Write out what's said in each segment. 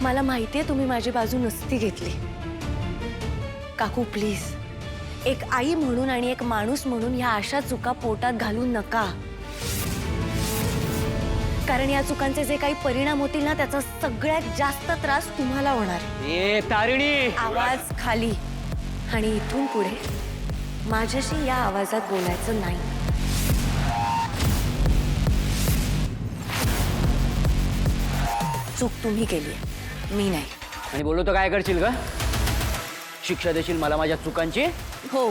मला माहितीये तुम्ही माझी बाजू नसती घेतली। काकू प्लीज, एक आई म्हणून आणि एक माणूस म्हणून ह्या अशा चुका पोटात घालू नका, कारण या चुकांचे जे काही परिणाम होतील ना त्याचा सगळ्यात जास्त त्रास तुम्हाला होणार। ए तारिणी, आवाज खाली, आणि इथून पुढे माझ्याशी या आवाजात बोलायचं नाही। चूक तुम्ही केली, मी नाही। आणि बोललो तर काय करशील का? शिक्षा देशील मला माझ्या चुकांची? हो,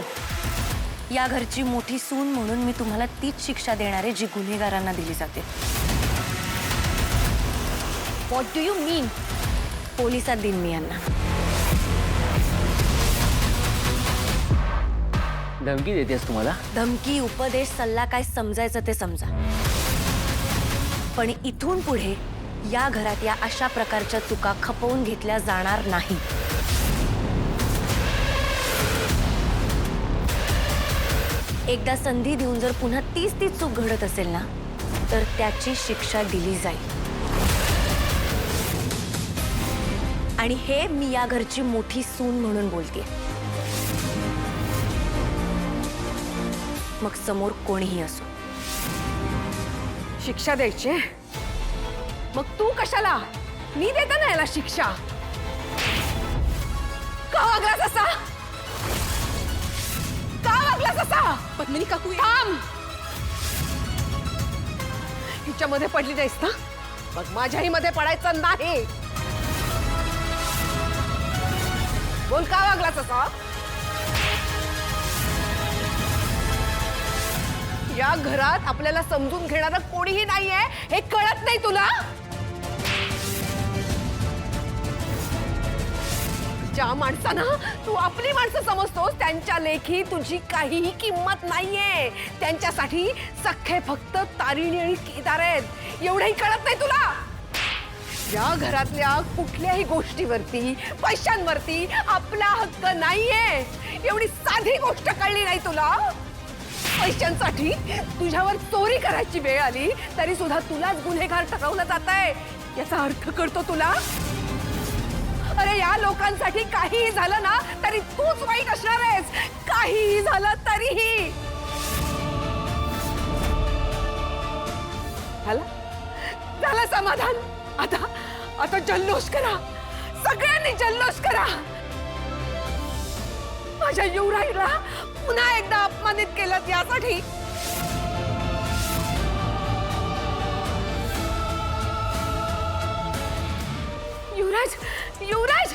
या घरची मोठी सून म्हणून मी तुम्हाला तीच शिक्षा देणार आहे जी गुन्हेगारांना दिली जाते। व्हॉट डू यू मीन? पोलिसात देईन मी यांना। धमकी देतेस तुम्हाला? धमकी, उपदेश, सल्ला काय समजायचं ते समजा, पण इथून पुढे या घरात या अशा प्रकारच्या चुका खपवून घेतल्या जाणार नाही। एकदा संधी देऊन जर पुन्हा तीच चूक घडत असेल ना तर त्याची शिक्षा दिली जाईल। आणि हे मी या घरची मोठी सून म्हणून बोलतेय, मग समोर कोणीही असो। शिक्षा द्यायची? मग तू कशाला? मी देते ना याला शिक्षा। का वागलास असा? का वागलास असा? पद्मिनी काकू थांब। हिच्यामध्ये पडली नाहीस ना, मग माझ्याही मध्ये पडायचं नाही। बोल, का वागलास असा? या घरात आपल्याला समजून घेणारं कोणीही नाहीये, हे कळत नाही तुला? ज्या माणसांना तू आपली माणसं समजतोस त्यांच्या लेखी तुझी काहीही किंमत नाहीये। त्यांच्यासाठी सख्खे फक्त तारिणी आणि केदार आहेत, एवढंही कळत नाही तुला? या घरातल्या कुठल्याही गोष्टीवरती, पैशांवरती आपला हक्क नाहीये, एवढी साधी गोष्ट कळली नाही तुला? पैशांसाठी तुझ्यावर चोरी करायची वेळ आली तरी सुद्धा तुलाच गुन्हेगार ठरवलं जातंय, याचा अर्थ कळतो तुला? अरे या लोकांसाठी काहीही झालं ना तरी तूच वाईट असणार आहेस, काहीही झालं तरीही। झालं समाधान? आता जल्लोष करा, सगळ्यांनी जल्लोष करा। माझ्या युवराजला पुन्हा एकदा अपमानित केलं यासाठी। युवराज, युवराज,